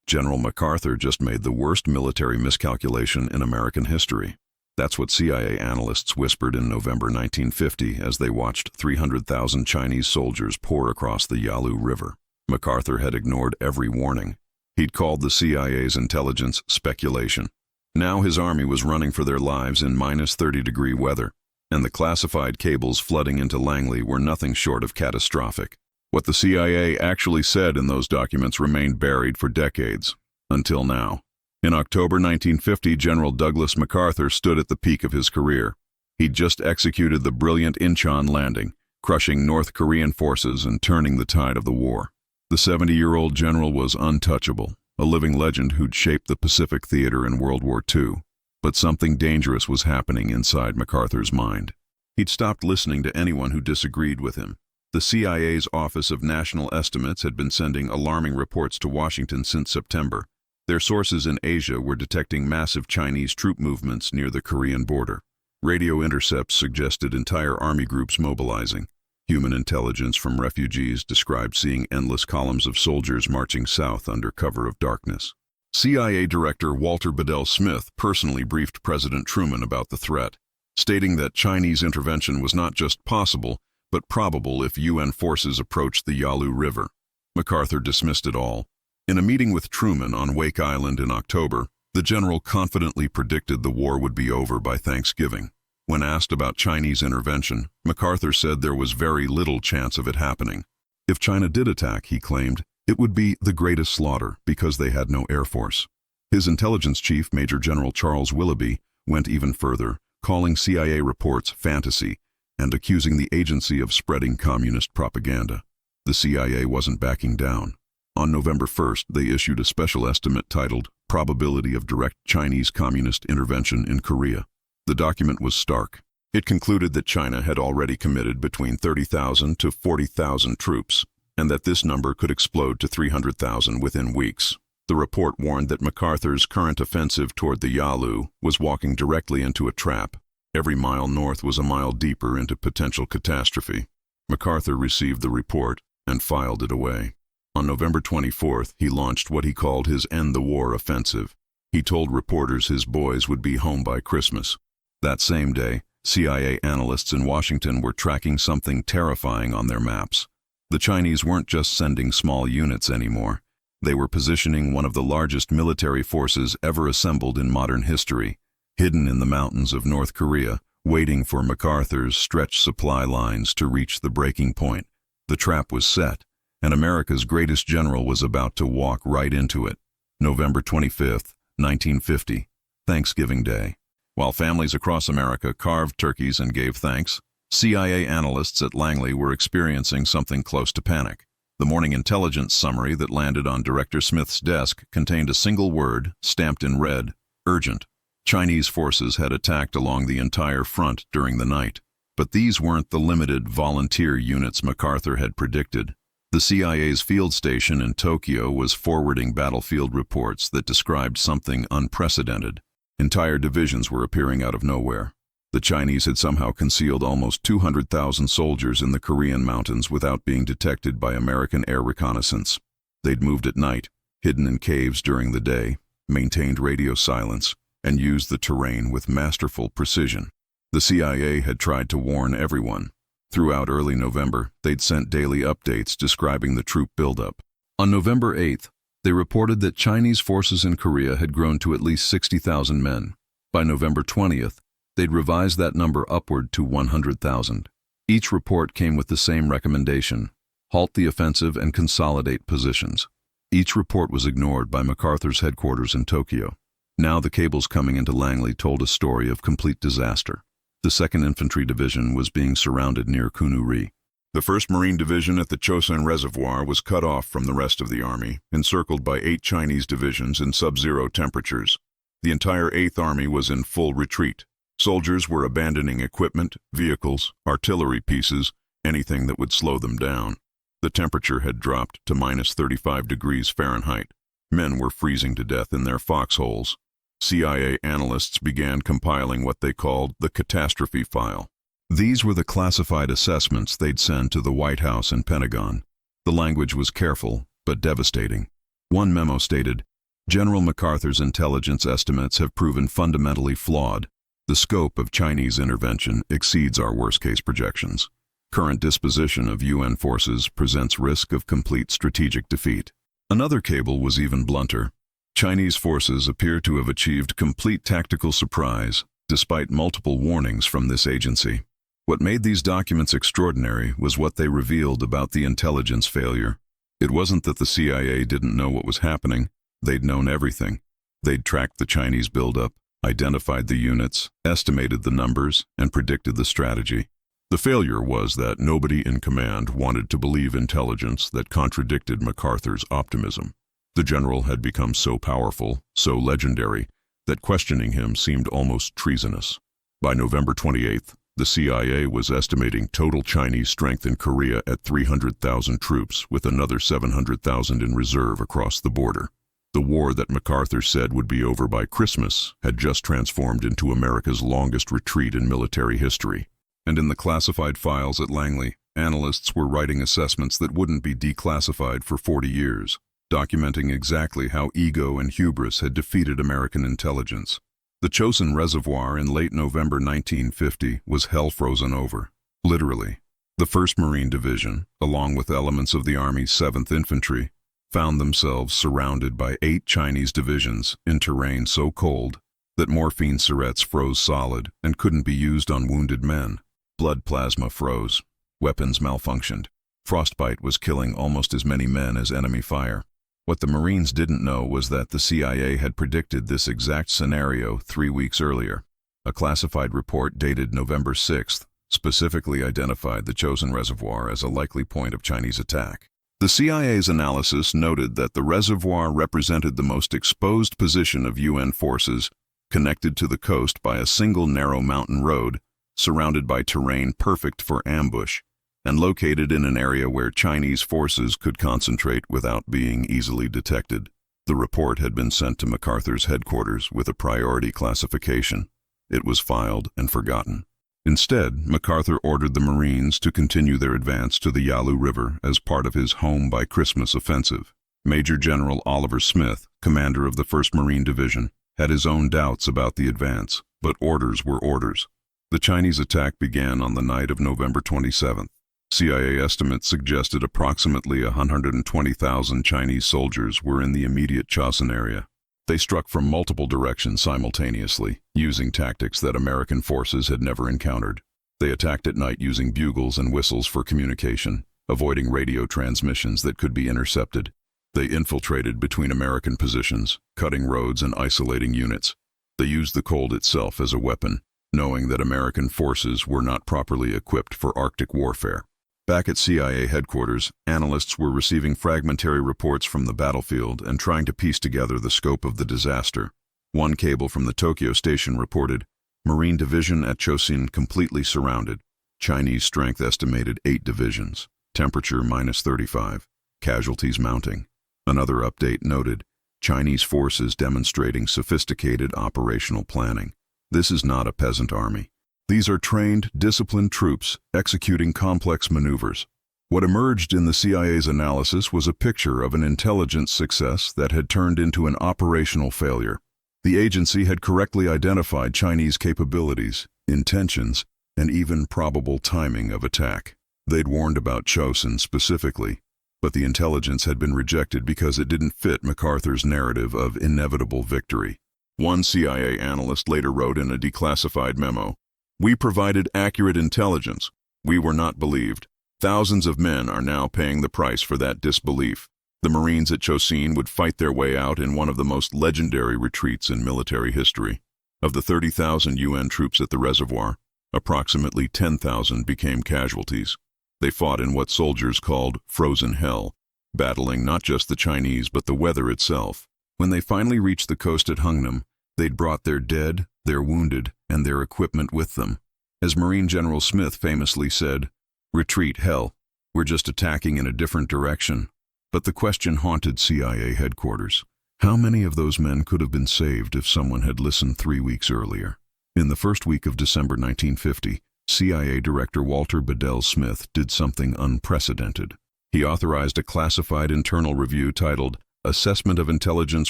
General MacArthur just made the worst military miscalculation in American history. That's what CIA analysts whispered in November 1950 as they watched 300,000 Chinese soldiers pour across the Yalu River. MacArthur had ignored every warning. He'd called the CIA's intelligence speculation. Now his army was running for their lives in minus 30-degree weather, and the classified cables flooding into Langley were nothing short of catastrophic. What the CIA actually said in those documents remained buried for decades, until now. In October 1950, General Douglas MacArthur stood at the peak of his career. He'd just executed the brilliant Incheon landing, crushing North Korean forces and turning the tide of the war. The 70-year-old general was untouchable, a living legend who'd shaped the Pacific theater in World War II. But something dangerous was happening inside MacArthur's mind. He'd stopped listening to anyone who disagreed with him. The CIA's Office of National Estimates had been sending alarming reports to Washington since September. Their sources in Asia were detecting massive Chinese troop movements near the Korean border. Radio intercepts suggested entire army groups mobilizing. Human intelligence from refugees described seeing endless columns of soldiers marching south under cover of darkness. CIA Director Walter Bedell Smith personally briefed President Truman about the threat, stating that Chinese intervention was not just possible, but probable if UN forces approached the Yalu River. MacArthur dismissed it all. In a meeting with Truman on Wake Island in October, the general confidently predicted the war would be over by Thanksgiving. When asked about Chinese intervention, MacArthur said there was very little chance of it happening. If China did attack, he claimed, it would be the greatest slaughter because they had no air force. His intelligence chief, Major General Charles Willoughby, went even further, calling CIA reports fantasy and accusing the agency of spreading communist propaganda. The CIA wasn't backing down. On November 1st, they issued a special estimate titled Probability of Direct Chinese Communist Intervention in Korea. The document was stark. It concluded that China had already committed between 30,000 to 40,000 troops, and that this number could explode to 300,000 within weeks. The report warned that MacArthur's current offensive toward the Yalu was walking directly into a trap. Every mile north was a mile deeper into potential catastrophe. MacArthur received the report and filed it away. On November 24th, he launched what he called his End the War offensive. He told reporters his boys would be home by Christmas. That same day, CIA analysts in Washington were tracking something terrifying on their maps. The Chinese weren't just sending small units anymore. They were positioning one of the largest military forces ever assembled in modern history, hidden in the mountains of North Korea, waiting for MacArthur's stretched supply lines to reach the breaking point. The trap was set, and America's greatest general was about to walk right into it. November 25th, 1950, Thanksgiving Day. While families across America carved turkeys and gave thanks, CIA analysts at Langley were experiencing something close to panic. The morning intelligence summary that landed on Director Smith's desk contained a single word, stamped in red, urgent. Chinese forces had attacked along the entire front during the night. But these weren't the limited volunteer units MacArthur had predicted. The CIA's field station in Tokyo was forwarding battlefield reports that described something unprecedented. Entire divisions were appearing out of nowhere. The Chinese had somehow concealed almost 200,000 soldiers in the Korean mountains without being detected by American air reconnaissance. They'd moved at night, hidden in caves during the day, maintained radio silence, and used the terrain with masterful precision. The CIA had tried to warn everyone. Throughout early November, they'd sent daily updates describing the troop buildup. On November 8th, they reported that Chinese forces in Korea had grown to at least 60,000 men. By November 20th, they'd revised that number upward to 100,000. Each report came with the same recommendation: halt the offensive and consolidate positions. Each report was ignored by MacArthur's headquarters in Tokyo. Now the cables coming into Langley told a story of complete disaster. The 2nd Infantry Division was being surrounded near Kunuri. The 1st Marine Division at the Chosen Reservoir was cut off from the rest of the army, encircled by 8 Chinese divisions in sub-zero temperatures. The entire 8th Army was in full retreat. Soldiers were abandoning equipment, vehicles, artillery pieces, anything that would slow them down. The temperature had dropped to minus 35 degrees Fahrenheit. Men were freezing to death in their foxholes. CIA analysts began compiling what they called the catastrophe file. These were the classified assessments they'd send to the White House and Pentagon. The language was careful, but devastating. One memo stated, General MacArthur's intelligence estimates have proven fundamentally flawed. The scope of Chinese intervention exceeds our worst-case projections. Current disposition of UN forces presents risk of complete strategic defeat. Another cable was even blunter. Chinese forces appear to have achieved complete tactical surprise, despite multiple warnings from this agency. What made these documents extraordinary was what they revealed about the intelligence failure. It wasn't that the CIA didn't know what was happening. They'd known everything. They'd tracked the Chinese buildup, identified the units, estimated the numbers, and predicted the strategy. The failure was that nobody in command wanted to believe intelligence that contradicted MacArthur's optimism. The general had become so powerful, so legendary, that questioning him seemed almost treasonous. By November 28th, the CIA was estimating total Chinese strength in Korea at 300,000 troops, with another 700,000 in reserve across the border. The war that MacArthur said would be over by Christmas had just transformed into America's longest retreat in military history. And in the classified files at Langley, analysts were writing assessments that wouldn't be declassified for 40 years, documenting exactly how ego and hubris had defeated American intelligence. The Chosen Reservoir in late November 1950 was hell frozen over, literally. The 1st Marine Division, along with elements of the Army's 7th Infantry, found themselves surrounded by 8 Chinese divisions in terrain so cold that morphine syrettes froze solid and couldn't be used on wounded men. Blood plasma froze. Weapons malfunctioned. Frostbite was killing almost as many men as enemy fire. What the Marines didn't know was that the CIA had predicted this exact scenario 3 weeks earlier. A classified report dated November 6th specifically identified the Chosen Reservoir as a likely point of Chinese attack. The CIA's analysis noted that the reservoir represented the most exposed position of UN forces, connected to the coast by a single narrow mountain road, surrounded by terrain perfect for ambush, and located in an area where Chinese forces could concentrate without being easily detected. The report had been sent to MacArthur's headquarters with a priority classification. It was filed and forgotten. Instead, MacArthur ordered the Marines to continue their advance to the Yalu River as part of his Home by Christmas offensive. Major General Oliver Smith, commander of the 1st Marine Division, had his own doubts about the advance, but orders were orders. The Chinese attack began on the night of November 27th. CIA estimates suggested approximately 120,000 Chinese soldiers were in the immediate Chosin area. They struck from multiple directions simultaneously, using tactics that American forces had never encountered. They attacked at night using bugles and whistles for communication, avoiding radio transmissions that could be intercepted. They infiltrated between American positions, cutting roads and isolating units. They used the cold itself as a weapon, knowing that American forces were not properly equipped for Arctic warfare. Back at CIA headquarters, analysts were receiving fragmentary reports from the battlefield and trying to piece together the scope of the disaster. One cable from the Tokyo station reported, Marine Division at Chosin completely surrounded. Chinese strength estimated 8 divisions. Temperature -35. Casualties mounting. Another update noted, Chinese forces demonstrating sophisticated operational planning. This is not a peasant army. These are trained, disciplined troops executing complex maneuvers. What emerged in the CIA's analysis was a picture of an intelligence success that had turned into an operational failure. The agency had correctly identified Chinese capabilities, intentions, and even probable timing of attack. They'd warned about Chosin specifically, but the intelligence had been rejected because it didn't fit MacArthur's narrative of inevitable victory. One CIA analyst later wrote in a declassified memo, "We provided accurate intelligence. We were not believed. Thousands of men are now paying the price for that disbelief." The Marines at Chosin would fight their way out in one of the most legendary retreats in military history. Of the 30,000 UN troops at the reservoir, approximately 10,000 became casualties. They fought in what soldiers called frozen hell, battling not just the Chinese but the weather itself. When they finally reached the coast at Hungnam, they'd brought their dead, their wounded, and their equipment with them. As Marine General Smith famously said, "Retreat, hell. We're just attacking in a different direction." But the question haunted CIA headquarters. How many of those men could have been saved if someone had listened 3 weeks earlier? In the first week of December 1950, CIA Director Walter Bedell Smith did something unprecedented. He authorized a classified internal review titled Assessment of Intelligence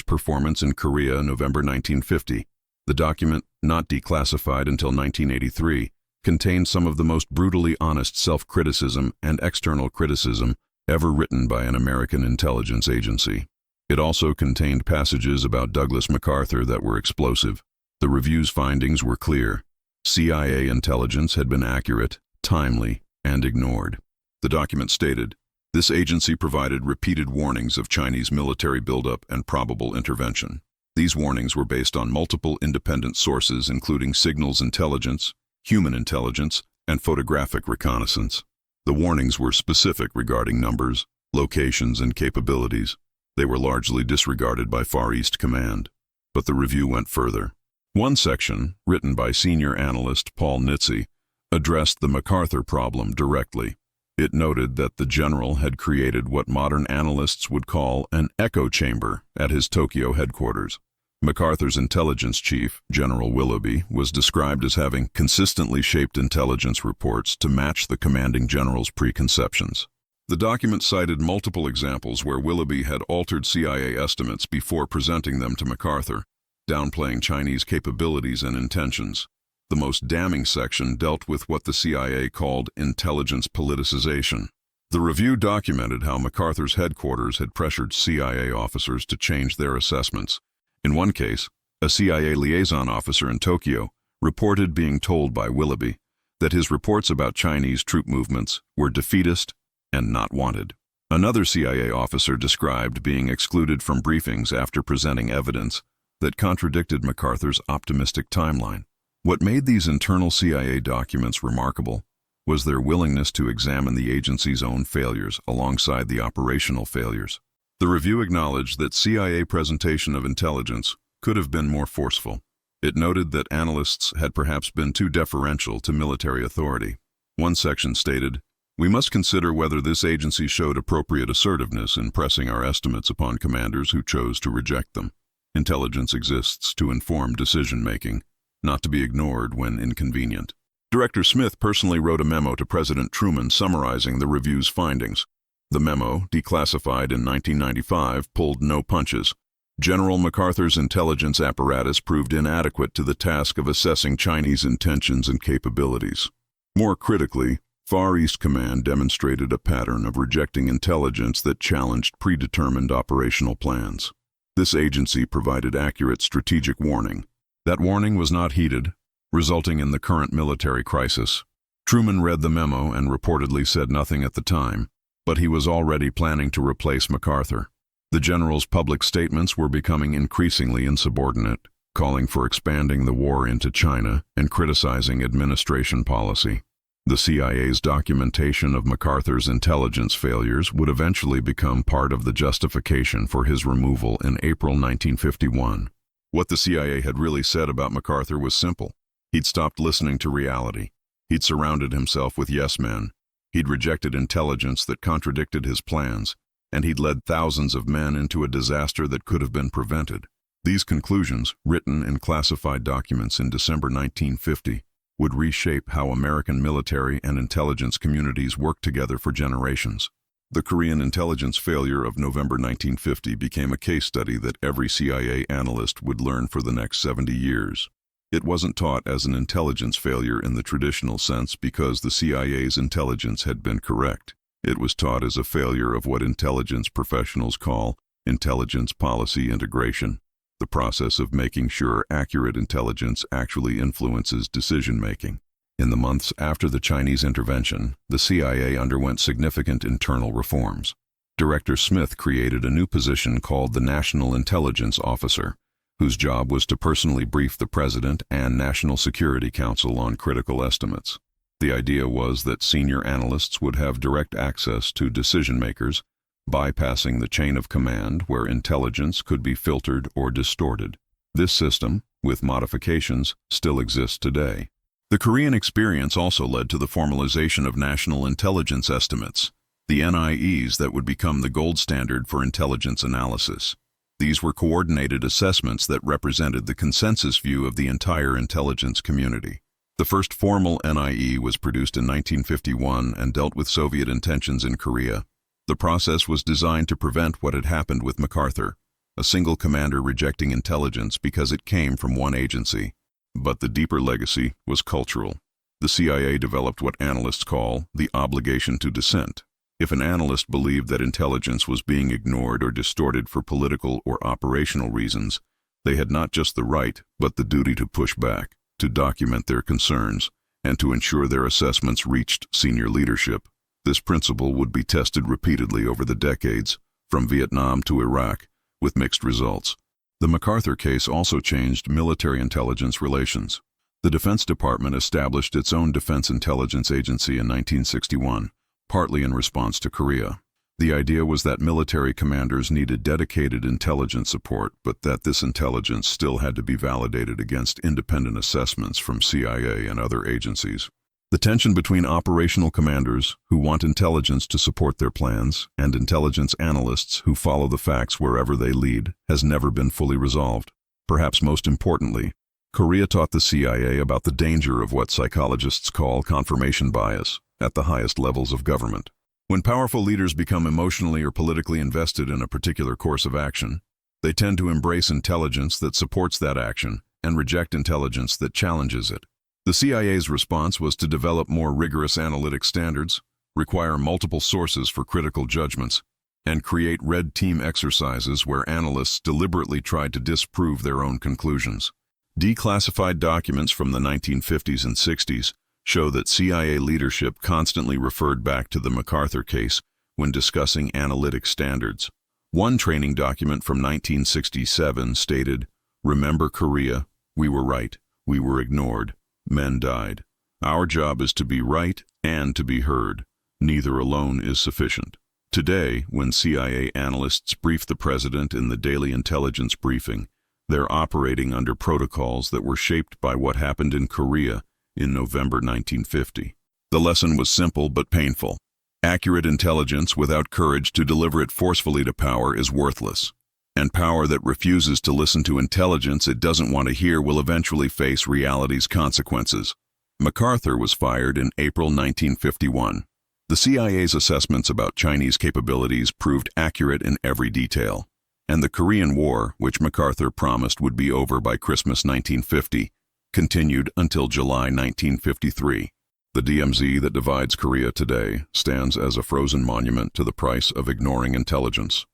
Performance in Korea, November 1950. The document, not declassified until 1983, contained some of the most brutally honest self-criticism and external criticism ever written by an American intelligence agency. It also contained passages about Douglas MacArthur that were explosive. The review's findings were clear. CIA intelligence had been accurate, timely, and ignored. The document stated, this agency provided repeated warnings of Chinese military buildup and probable intervention. These warnings were based on multiple independent sources including signals intelligence, human intelligence, and photographic reconnaissance. The warnings were specific regarding numbers, locations, and capabilities. They were largely disregarded by Far East Command. But the review went further. One section, written by senior analyst Paul Nitze, addressed the MacArthur problem directly. It noted that the general had created what modern analysts would call an echo chamber at his Tokyo headquarters. MacArthur's intelligence chief, General Willoughby, was described as having consistently shaped intelligence reports to match the commanding general's preconceptions. The document cited multiple examples where Willoughby had altered CIA estimates before presenting them to MacArthur, downplaying Chinese capabilities and intentions. The most damning section dealt with what the CIA called intelligence politicization. The review documented how MacArthur's headquarters had pressured CIA officers to change their assessments. In one case, a CIA liaison officer in Tokyo reported being told by Willoughby that his reports about Chinese troop movements were defeatist and not wanted. Another CIA officer described being excluded from briefings after presenting evidence that contradicted MacArthur's optimistic timeline. What made these internal CIA documents remarkable was their willingness to examine the agency's own failures alongside the operational failures. The review acknowledged that CIA presentation of intelligence could have been more forceful. It noted that analysts had perhaps been too deferential to military authority. One section stated, "We must consider whether this agency showed appropriate assertiveness in pressing our estimates upon commanders who chose to reject them. Intelligence exists to inform decision-making, not to be ignored when inconvenient." Director Smith personally wrote a memo to President Truman summarizing the review's findings. The memo, declassified in 1995, pulled no punches. General MacArthur's intelligence apparatus proved inadequate to the task of assessing Chinese intentions and capabilities. More critically, Far East Command demonstrated a pattern of rejecting intelligence that challenged predetermined operational plans. This agency provided accurate strategic warning. That warning was not heeded, resulting in the current military crisis. Truman read the memo and reportedly said nothing at the time, but he was already planning to replace MacArthur. The general's public statements were becoming increasingly insubordinate, calling for expanding the war into China and criticizing administration policy. The CIA's documentation of MacArthur's intelligence failures would eventually become part of the justification for his removal in April 1951. What the CIA had really said about MacArthur was simple. He'd stopped listening to reality. He'd surrounded himself with yes-men. He'd rejected intelligence that contradicted his plans, and he'd led thousands of men into a disaster that could have been prevented. These conclusions, written in classified documents in December 1950, would reshape how American military and intelligence communities worked together for generations. The Korean intelligence failure of November 1950 became a case study that every CIA analyst would learn for the next 70 years. It wasn't taught as an intelligence failure in the traditional sense because the CIA's intelligence had been correct. It was taught as a failure of what intelligence professionals call intelligence policy integration, the process of making sure accurate intelligence actually influences decision-making. In the months after the Chinese intervention, the CIA underwent significant internal reforms. Director Smith created a new position called the National Intelligence Officer, whose job was to personally brief the President and National Security Council on critical estimates. The idea was that senior analysts would have direct access to decision-makers, bypassing the chain of command where intelligence could be filtered or distorted. This system, with modifications, still exists today. The Korean experience also led to the formalization of national intelligence estimates, the NIEs that would become the gold standard for intelligence analysis. These were coordinated assessments that represented the consensus view of the entire intelligence community. The first formal NIE was produced in 1951 and dealt with Soviet intentions in Korea. The process was designed to prevent what had happened with MacArthur, a single commander rejecting intelligence because it came from one agency. But the deeper legacy was cultural. The CIA developed what analysts call the obligation to dissent. If an analyst believed that intelligence was being ignored or distorted for political or operational reasons, they had not just the right, but the duty to push back, to document their concerns, and to ensure their assessments reached senior leadership. This principle would be tested repeatedly over the decades, from Vietnam to Iraq, with mixed results. The MacArthur case also changed military intelligence relations. The Defense Department established its own Defense Intelligence Agency in 1961, partly in response to Korea. The idea was that military commanders needed dedicated intelligence support, but that this intelligence still had to be validated against independent assessments from CIA and other agencies. The tension between operational commanders, who want intelligence to support their plans, and intelligence analysts who follow the facts wherever they lead, has never been fully resolved. Perhaps most importantly, Korea taught the CIA about the danger of what psychologists call confirmation bias at the highest levels of government. When powerful leaders become emotionally or politically invested in a particular course of action, they tend to embrace intelligence that supports that action and reject intelligence that challenges it. The CIA's response was to develop more rigorous analytic standards, require multiple sources for critical judgments, and create red team exercises where analysts deliberately tried to disprove their own conclusions. Declassified documents from the 1950s and 60s show that CIA leadership constantly referred back to the MacArthur case when discussing analytic standards. One training document from 1967 stated, "Remember Korea, we were right, we were ignored. Men died. Our job is to be right and to be heard. Neither alone is sufficient." Today, when CIA analysts brief the president in the daily intelligence briefing, they're operating under protocols that were shaped by what happened in Korea in November 1950. The lesson was simple but painful. Accurate intelligence without courage to deliver it forcefully to power is worthless. And power that refuses to listen to intelligence it doesn't want to hear will eventually face reality's consequences. MacArthur was fired in April 1951. The CIA's assessments about Chinese capabilities proved accurate in every detail. And the Korean War, which MacArthur promised would be over by Christmas 1950, continued until July 1953. The DMZ that divides Korea today stands as a frozen monument to the price of ignoring intelligence.